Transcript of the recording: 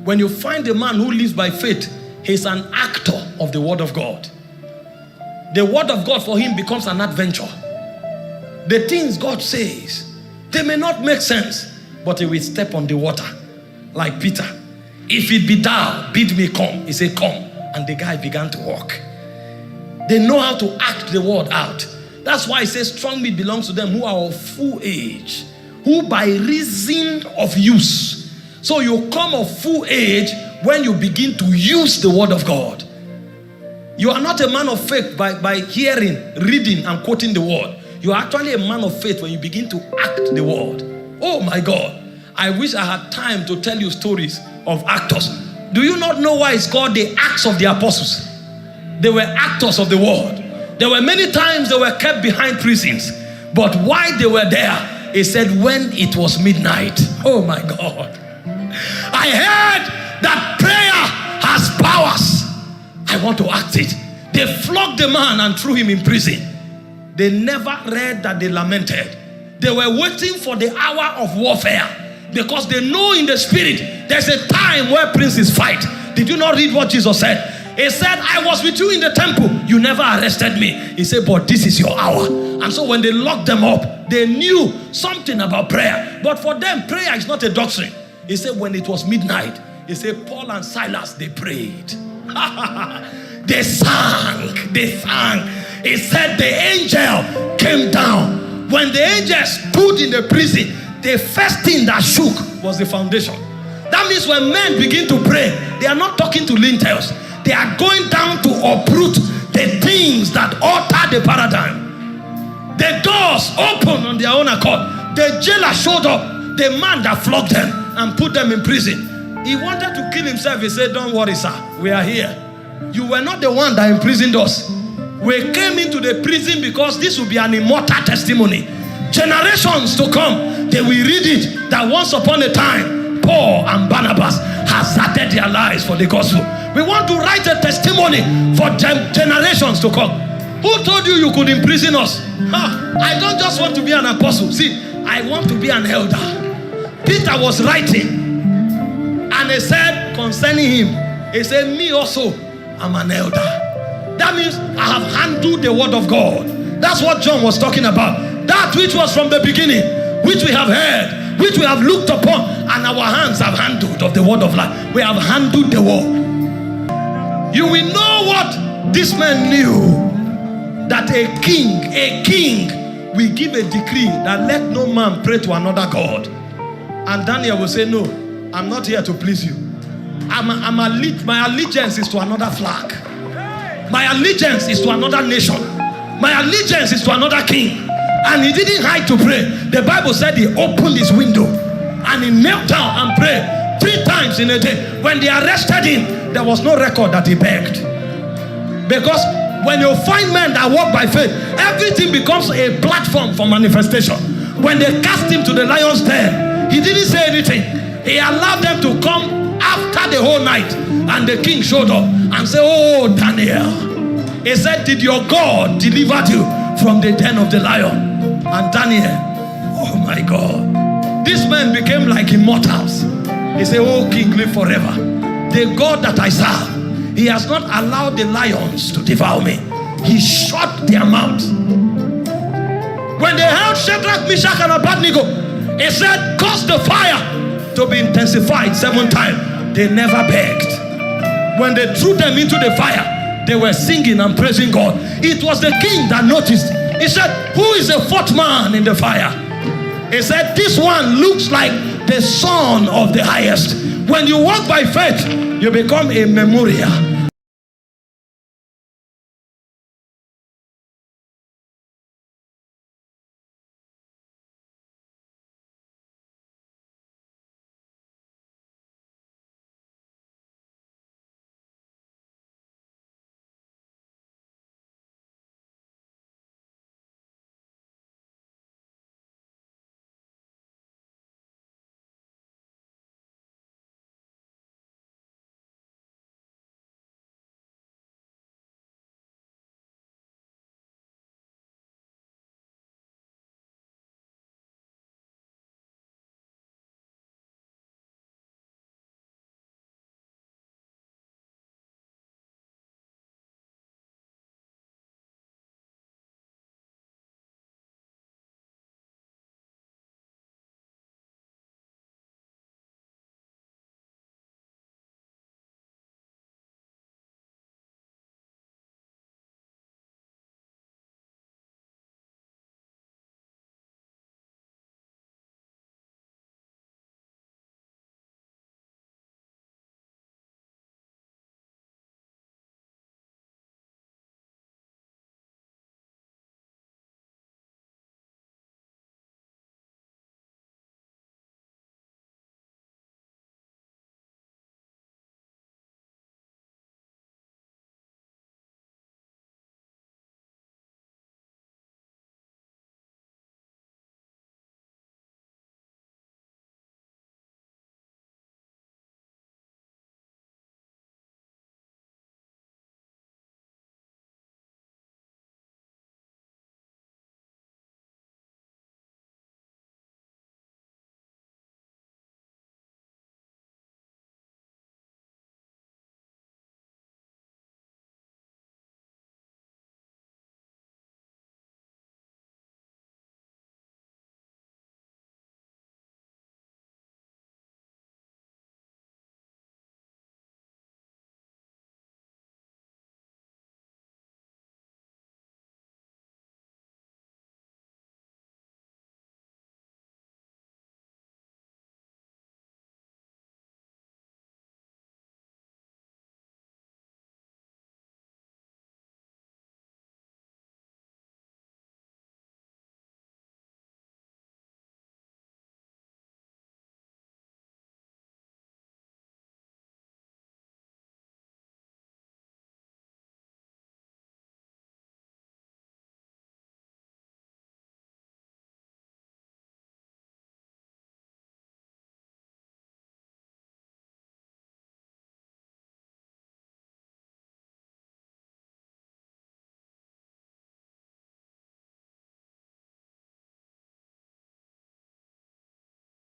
When you find a man who lives by faith, he's an actor of the word of God. The word of God for him becomes an adventure. The things God says, they may not make sense, but he will step on the water like Peter. If it be thou, bid me come. He said, come. And the guy began to walk. They know how to act the word out. That's why it says strong meat belongs to them who are of full age, who by reason of use. So you come of full age when you begin to use the word of God. You are not a man of faith by hearing, reading, and quoting the word. You are actually a man of faith when you begin to act the word. Oh my God. I wish I had time to tell you stories of actors. Do you not know why it's called the Acts of the Apostles? They were actors of the word. There were many times they were kept behind prisons. But why they were there, it said when it was midnight. Oh my God. I heard that prayer has powers. I want to act it. They flogged the man and threw him in prison. They never read that they lamented. They were waiting for the hour of warfare. Because they know in the spirit, there's a time where princes fight. Did you not read what Jesus said? He said, I was with you in the temple. You never arrested me. He said, but this is your hour. And so when they locked them up, they knew something about prayer. But for them, prayer is not a doctrine. He said, when it was midnight, he said, Paul and Silas, they prayed. They sang. He said, the angel came down. When the angel stood in the prison, the first thing that shook was the foundation. That means when men begin to pray, they are not talking to lintels. They are going down to uproot the things that alter the paradigm. The doors opened on their own accord. The jailer showed up, the man that flogged them and put them in prison. He wanted to kill himself. He said, don't worry, sir. We are here. You were not the one that imprisoned us. We came into the prison because this will be an immortal testimony. Generations to come, they will read it that once upon a time, Paul and Barnabas hazarded their lives for the gospel. We want to write a testimony for generations to come. Who told you you could imprison us? I don't just want to be an apostle. See, I want to be an elder. Peter was writing, and he said concerning him, he said, me also, I'm an elder. That means I have handled the word of God. That's what John was talking about. That which was from the beginning, which we have heard, which we have looked upon, and our hands have handled of the word of life. We have handled the word. You will know what this man knew, that a king will give a decree that let no man pray to another God. And Daniel will say, no, I'm not here to please you. My allegiance is to another flag. My allegiance is to another nation. My allegiance is to another king. And he didn't hide to pray. The Bible said he opened his window and he knelt down and prayed 3 times in a day. When they arrested him, there was no record that he begged. Because when you find men that walk by faith, everything becomes a platform for manifestation. When they cast him to the lion's den, he didn't say anything. He allowed them to come after the whole night. And the king showed up and said, oh, Daniel. He said, did your God deliver you from the den of the lion? And Daniel, oh my God, these men became like immortals. He said, oh king, live forever. The God that I serve, he has not allowed the lions to devour me. He shut their mouths. When they held Shadrach, Meshach, and Abednego, he said, cause the fire to be intensified 7 times. They never begged. When they threw them into the fire, they were singing and praising God. It was the king that noticed. He said, who is the 4th man in the fire? He said, this one looks like the son of the highest. When you walk by faith, you become a memorial.